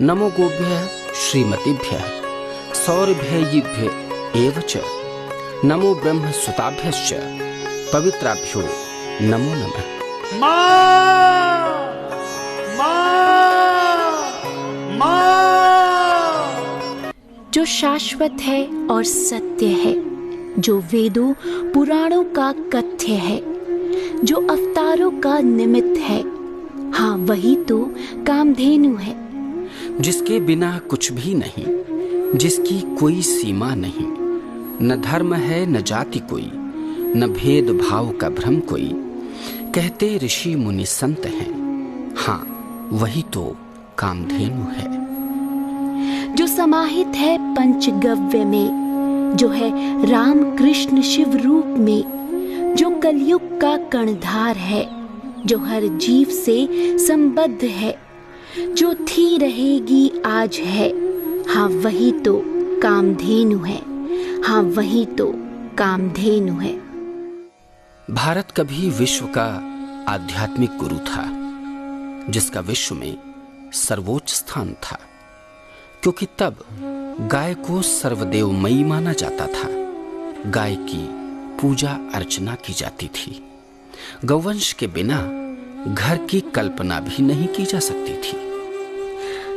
नमो गोभ्यः श्रीमतीभ्यः सौरभ्ययिभ्य एव च नमो ब्रह्मसुताभ्यश्च पवित्राभ्यो नमो नमः। माँ, माँ, माँ। जो शाश्वत है और सत्य है, जो वेदों पुराणों का कथ्य है, जो अवतारों का निमित्त है, हाँ वही तो कामधेनु है। जिसके बिना कुछ भी नहीं, जिसकी कोई सीमा नहीं, न धर्म है न जाति कोई, न भेद भाव का भ्रम कोई, कहते ऋषि मुनि संत हैं, हाँ वही तो कामधेनु है। जो समाहित है पंचगव्य में, जो है राम कृष्ण शिव रूप में, जो कलयुग का कर्णधार है, जो हर जीव से संबद्ध है, जो थी रहेगी आज है, हाँ वही तो कामधेनु है, हाँ वही तो कामधेनु है। भारत कभी विश्व का आध्यात्मिक गुरु था, जिसका विश्व में सर्वोच्च स्थान था, क्योंकि तब गाय को सर्वदेवमयी माना जाता था। गाय की पूजा अर्चना की जाती थी। गौवंश के बिना घर की कल्पना भी नहीं की जा सकती थी।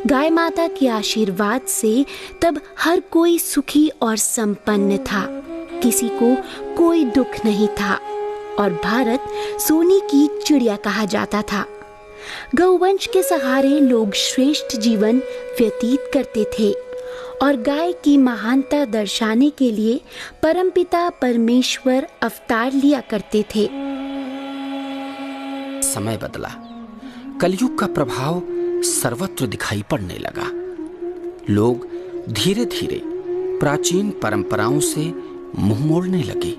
गाय माता के आशीर्वाद से तब हर कोई सुखी और संपन्न था, किसी को कोई दुख नहीं था और भारत सोने की चिड़िया कहा जाता था। गौवंश के सहारे लोग श्रेष्ठ जीवन व्यतीत करते थे और गाय की महानता दर्शाने के लिए परमपिता परमेश्वर अवतार लिया करते थे। समय बदला, कलयुग का प्रभाव सर्वत्र दिखाई पड़ने लगा। लोग धीरे धीरे प्राचीन परंपराओं से मुंह मोड़ने लगे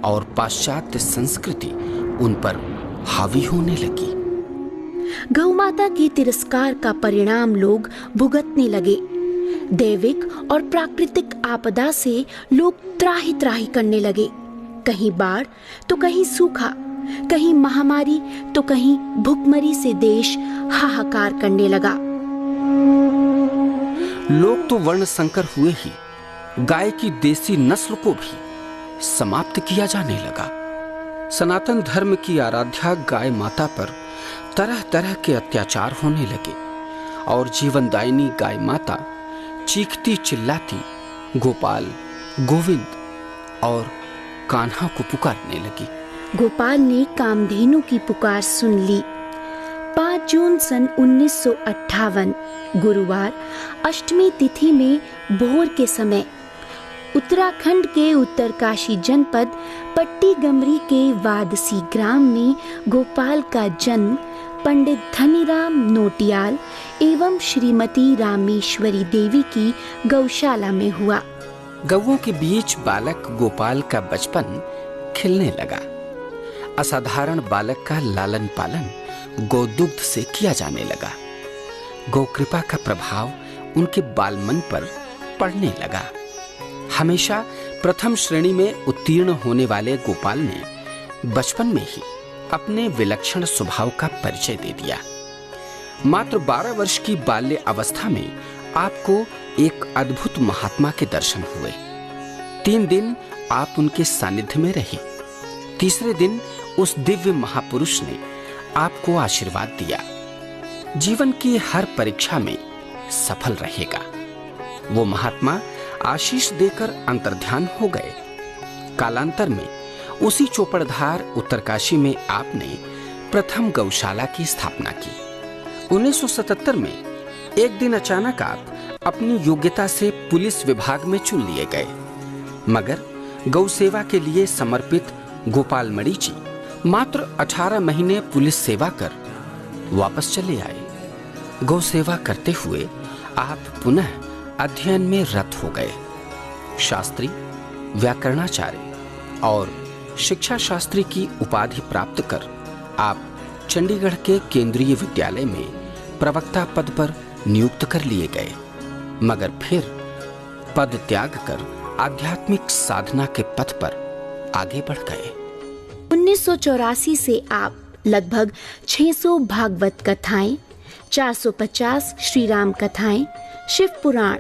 और पाश्चात्य संस्कृति उन पर हावी होने लगी। गौ माता के तिरस्कार का परिणाम लोग भुगतने लगे। दैविक और प्राकृतिक आपदा से लोग त्राही त्राही करने लगे। कहीं बाढ़ तो कहीं सूखा, कहीं महामारी तो कहीं भुखमरी से देश हाहाकार करने लगा। लोग तो वर्ण संकर हुए ही गाय की देसी नस्ल को भी समाप्त किया जाने लगा। सनातन धर्म की आराध्या गाय माता पर तरह तरह के अत्याचार होने लगे और जीवनदायिनी गाय माता चीखती चिल्लाती गोपाल, गोविंद और कान्हा को पुकारने लगी। गोपाल ने कामधेनु की पुकार सुन ली। 5 जून सन 1958 गुरुवार अष्टमी तिथि में भोर के समय उत्तराखंड के उत्तरकाशी जनपद पट्टी गमरी के वादसी ग्राम में गोपाल का जन्म पंडित धनीराम नोटियाल एवं श्रीमती रामेश्वरी देवी की गौशाला में हुआ। गौओं के बीच बालक गोपाल का बचपन खिलने लगा। असाधारण बालक का लालन पालन गोदुग्ध से किया जाने लगा। गौ कृपा का प्रभाव उनके बालमन पर पड़ने लगा। हमेशा प्रथम श्रेणी में उत्तीर्ण होने वाले गोपाल ने बचपन में ही अपने विलक्षण स्वभाव का परिचय दे दिया। मात्र 12 वर्ष की बाल्य अवस्था में आपको एक अद्भुत महात्मा के दर्शन हुए। 3 दिन आप उनके सानिध्य में रहे। तीसरे दिन उस दिव्य महापुरुष ने आपको आशीर्वाद दिया, जीवन की हर परीक्षा में सफल रहेगा। वो महात्मा आशीष देकर अंतर्ध्यान हो गए। कालांतर में उसी चोपड़धार उत्तरकाशी में आपने प्रथम गौशाला की स्थापना की। 1977 में एक दिन अचानक आप अपनी योग्यता से पुलिस विभाग में चुन लिए गए, मगर गौ सेवा के लिए समर्पित गोपाल मणि जी मात्र 18 महीने पुलिस सेवा कर वापस चले आए। गौ सेवा करते हुए आप पुनः अध्ययन में रत हो गए। शास्त्री, व्याकरणाचार्य और शिक्षा शास्त्री की उपाधि प्राप्त कर आप चंडीगढ़ के केंद्रीय विद्यालय में प्रवक्ता पद पर नियुक्त कर लिए गए, मगर फिर पद त्याग कर आध्यात्मिक साधना के पथ पर आगे बढ़ गए। 1984 से आप लगभग 600 भागवत कथाएं, 450 श्री राम कथाएं, शिव पुराण,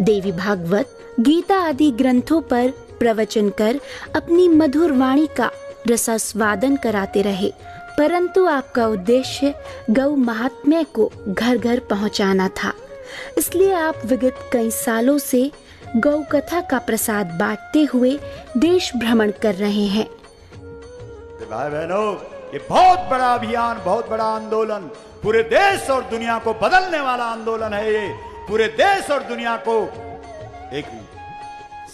देवी भागवत, गीता आदि ग्रंथों पर प्रवचन कर अपनी मधुर वाणी का रसास्वादन कराते रहे, परंतु आपका उद्देश्य गौ महात्म्य को घर घर पहुंचाना था। इसलिए आप विगत कई सालों से गौ कथा का प्रसाद बांटते हुए देश भ्रमण कर रहे हैं। भाई बहनों, ये बहुत बड़ा अभियान, बहुत बड़ा आंदोलन, पूरे देश और दुनिया को बदलने वाला आंदोलन है। ये पूरे देश और दुनिया को एक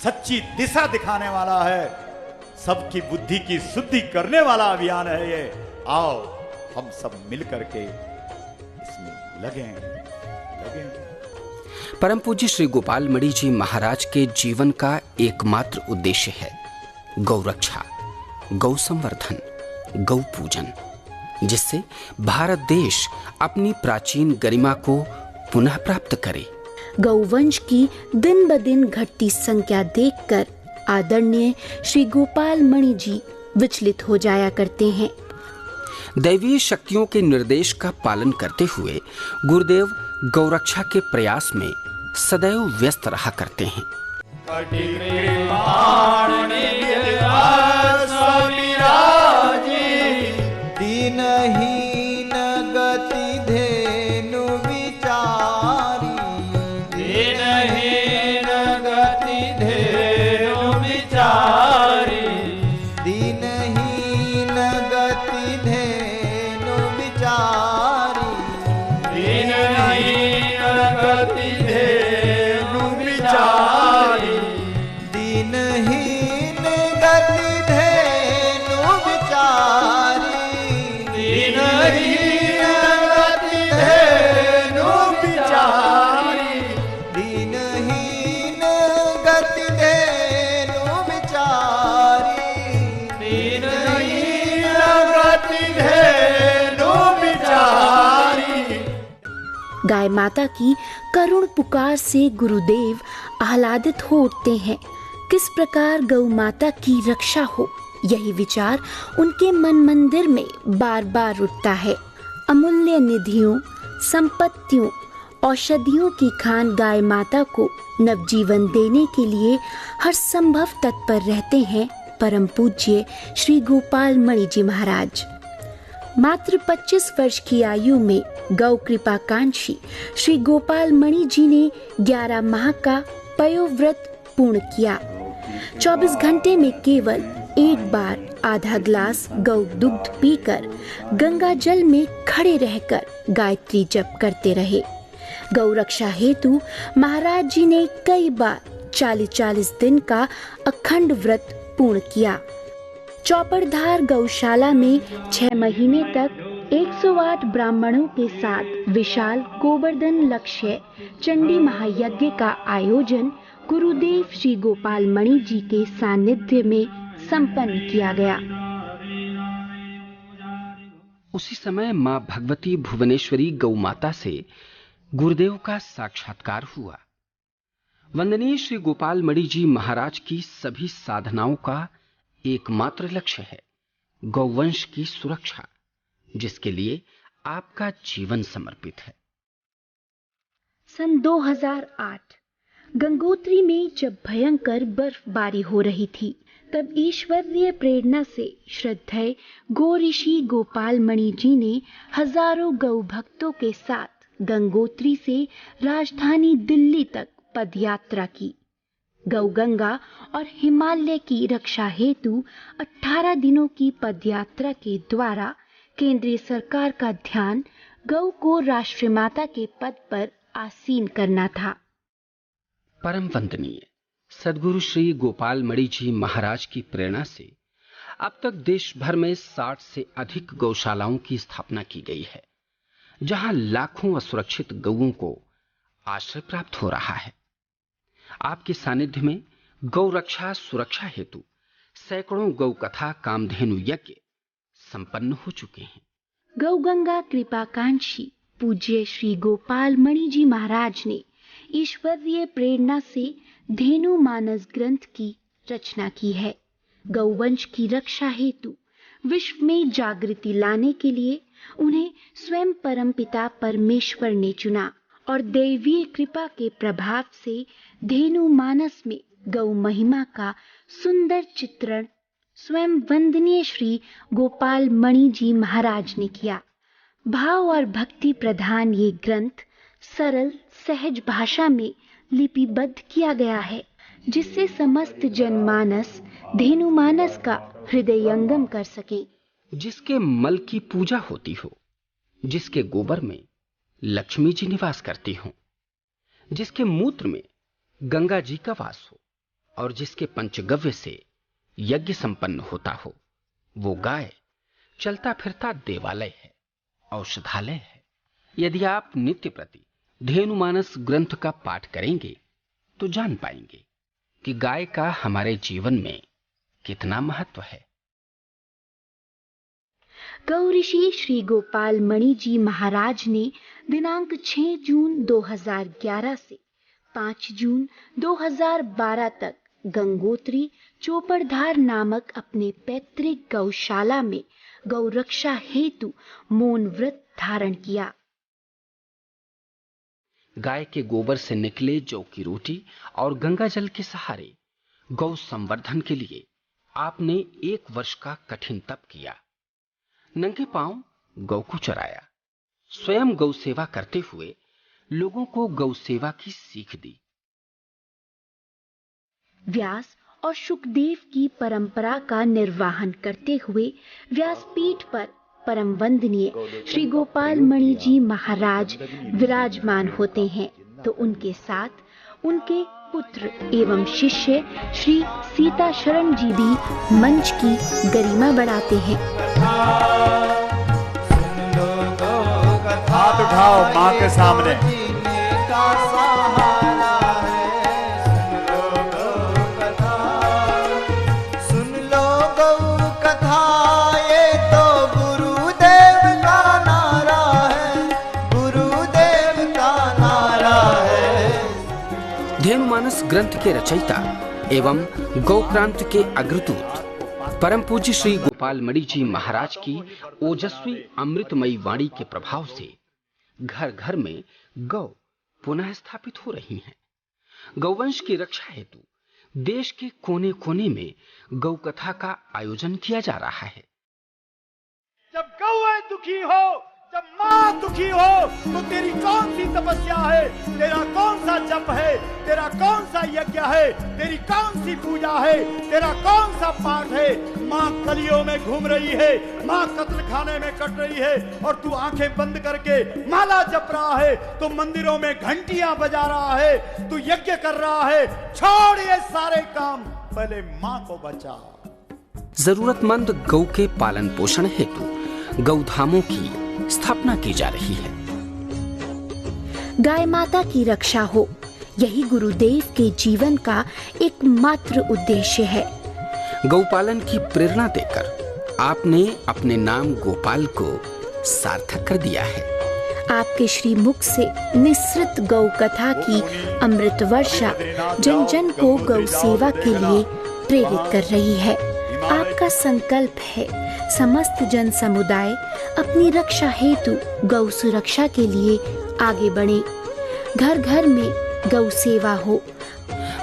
सच्ची दिशा दिखाने वाला है, सबकी बुद्धि की शुद्धि करने वाला अभियान है ये। आओ हम सब मिलकर के इसमें लगें। परम पूज्य श्री गोपाल मणि जी महाराज के जीवन का एकमात्र उद्देश्य है गौ रक्षा, गौ संवर्धन, गौ पूजन, जिससे भारत देश अपनी प्राचीन गरिमा को पुनः प्राप्त करे। गौवंश की दिन ब दिन घटती संख्या देखकर आदरणीय श्री गोपाल मणि जी विचलित हो जाया करते हैं। दैवीय शक्तियों के निर्देश का पालन करते हुए गुरुदेव गौरक्षा के प्रयास में सदैव व्यस्त रहा करते हैं। दीनहीन गति धेनु विचारी, दीनहीन गति धेनु विचारी, दीनहीन गति धेनु विचारी, दीनहीन गति धेनु विचारी, दीनहीन गति धेनु विचारी, दीनहीन गति धेनु विचारी, दीनहीन गति धेनु विचारी, दीनहीन गति धेनु विचारी। गाय माता की करुण पुकार से गुरुदेव आह्लादित हो उठते हैं। किस प्रकार गौ माता की रक्षा हो, यही विचार उनके मन मंदिर में बार बार उठता है। अमूल्य निधियों, संपत्तियों, औषधियों की खान गाय माता को नवजीवन देने के लिए हर संभव तत्पर रहते हैं परम पूज्य श्री गोपाल मणि जी महाराज। मात्र 25 वर्ष की आयु में गौ कृपाकांक्षी श्री गोपाल मणि जी ने 11 माह का पयोव्रत पूर्ण किया। 24 घंटे में केवल एक बार आधा ग्लास गौ दुग्ध पीकर गंगा जल में खड़े रहकर गायत्री जप करते रहे। गौ रक्षा हेतु महाराज जी ने कई बार 40-40 दिन का अखंड व्रत पूर्ण किया। चौपड़धार गौशाला में 6 महीने तक 108 ब्राह्मणों के साथ विशाल गोवर्धन लक्ष्य चंडी महायज्ञ का आयोजन गुरुदेव श्री गोपाल मणि जी के सानिध्य में संपन्न किया गया। उसी समय मां भगवती भुवनेश्वरी गौ माता से गुरुदेव का साक्षात्कार हुआ। वंदनीय श्री गोपाल मणि जी महाराज की सभी साधनाओं का एकमात्र लक्ष्य है गौवंश की सुरक्षा, जिसके लिए आपका जीवन समर्पित है। सन 2008 गंगोत्री में जब भयंकर बर्फबारी हो रही थी, तब ईश्वरीय प्रेरणा से श्रद्धेय गो ऋषि गोपाल मणि जी ने हजारों गौ भक्तों के साथ गंगोत्री से राजधानी दिल्ली तक पदयात्रा की। गौ गंगा और हिमालय की रक्षा हेतु 18 दिनों की पदयात्रा के द्वारा केंद्रीय सरकार का ध्यान गौ को राष्ट्रीय माता के पद पर आसीन करना था। परम वंदनीय सद्गुरु श्री गोपाल मणि जी महाराज की प्रेरणा से अब तक देश भर में 60 से अधिक गौशालाओं की स्थापना की गई है, जहां लाखों असुरक्षित गौओं को आश्रय प्राप्त हो रहा है। आपके सानिध्य में गौ रक्षा सुरक्षा हेतु सैकड़ों गौ कथा कामधेनु यज्ञ संपन्न हो चुके हैं। गौ गंगा कृपाकांक्षी पूज्य श्री गोपाल मणि जी महाराज ने ईश्वरीय प्रेरणा से धेनु मानस ग्रंथ की रचना की है। गौवंश की रक्षा हेतु विश्व में जागृति लाने के लिए उन्हें स्वयं परमपिता परमेश्वर ने चुना और दैवीय कृपा के प्रभाव से धेनु मानस में गौ महिमा का सुंदर चित्रण स्वयं वंदनीय श्री गोपाल मणि जी महाराज ने किया। भाव और भक्ति प्रधान ये ग्रंथ सरल सहज भाषा में लिपिबद्ध किया गया है, जिससे समस्त जनमानस धेनु मानस का हृदयंगम कर सके। जिसके मल की पूजा होती हो, जिसके गोबर में लक्ष्मी जी निवास करती हो, जिसके मूत्र में गंगा जी का वास हो और जिसके पंचगव्य से यज्ञ संपन्न होता हो, वो गाय चलता फिरता देवालय है, औषधालय है। यदि आप नित्य प्रति धेनुमानस ग्रंथ का पाठ करेंगे तो जान पाएंगे कि गाय का हमारे जीवन में कितना महत्व है। गौ ऋषि श्री गोपाल मणि जी महाराज ने दिनांक 6 जून 2011 से 5 जून 2012 तक गंगोत्री चोपड़धार नामक अपने पैतृक गौशाला में गौ रक्षा हेतु मौन व्रत धारण किया। गाय के गोबर से निकले जौ की रोटी और गंगा जल के सहारे गौ संवर्धन के लिए आपने 1 वर्ष का कठिन तप किया। नंगे पांव गौ को चराया, स्वयं गौ सेवा करते हुए लोगों को गौ सेवा की सीख दी। व्यास और शुकदेव की परंपरा का निर्वाहन करते हुए व्यासपीठ पर परम वंदनीय श्री गोपाल मणि जी महाराज विराजमान होते हैं, तो उनके साथ उनके पुत्र एवं शिष्य श्री सीता शरण जी भी मंच की गरिमा बढ़ाते हैं। हाथ उठाओ माँ के सामने। धेनुमानस ग्रंथ के रचयिता एवं गौक्रांत के अग्रदूत परम पूज्य श्री गोपाल मणि जी महाराज की ओजस्वी अमृतमयी वाणी के प्रभाव से घर घर में गौ पुनः स्थापित हो रही हैं। गौवंश की रक्षा हेतु देश के कोने कोने में गौ कथा का आयोजन किया जा रहा है। जब गौएं दुखी हो, जब माँ दुखी हो, तो तेरी कौन सी तपस्या है, तेरा कौन सा जप है, तेरा कौन सा यज्ञ है, तेरी कौन सी पूजा है, तेरा कौन सा पाठ है। माँ गलियों में घूम रही है, माँ कत्ल खाने में कट रही है और तू आंखें बंद करके माला जप रहा है, तो मंदिरों में घंटियां बजा रहा है, तू यज्ञ कर रहा है। छोड़ ये सारे काम, पहले माँ को बचा। जरूरतमंद गौ के पालन पोषण हेतु गौधामों की स्थापना की जा रही है। गाय माता की रक्षा हो, यही गुरुदेव के जीवन का एकमात्र उद्देश्य है। गौपालन की प्रेरणा देकर आपने अपने नाम गोपाल को सार्थक कर दिया है। आपके श्रीमुख से निःसृत गौ कथा की अमृत वर्षा जन जन को गौ सेवा के लिए प्रेरित कर रही है। आपका संकल्प है समस्त जन समुदाय अपनी रक्षा हेतु गौ सुरक्षा के लिए आगे बढ़े, घर घर में गौ सेवा हो।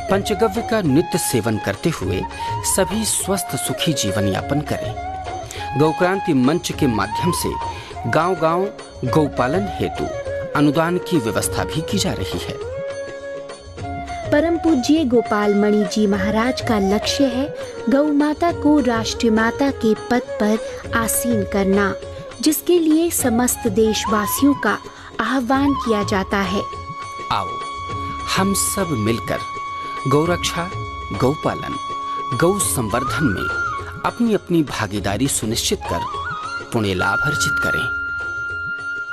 पंचगव्य का नित्य सेवन करते हुए सभी स्वस्थ सुखी जीवन यापन करें। गौक्रांति मंच के माध्यम से गांव-गांव गौपालन हेतु अनुदान की व्यवस्था भी की जा रही है। परम पूज्य गोपाल मणि जी महाराज का लक्ष्य है गौ माता को राष्ट्र माता के पद पर आसीन करना, जिसके लिए समस्त देशवासियों का आह्वान किया जाता है। आओ हम सब मिलकर गौरक्षा, गौपालन, गौ संवर्धन में अपनी अपनी भागीदारी सुनिश्चित कर पुण्य लाभ अर्जित करें।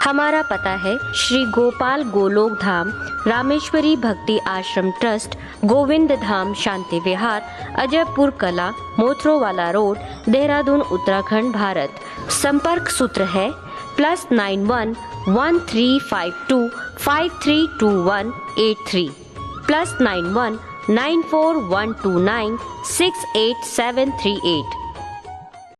हमारा पता है श्री गोपाल गोलोक धाम रामेश्वरी भक्ति आश्रम ट्रस्ट, गोविंद धाम शांति विहार, अजयपुर कला, मोथरोवाला रोड, देहरादून, उत्तराखंड, भारत। संपर्क सूत्र है +91 1352 532183 +91 94 129 68738।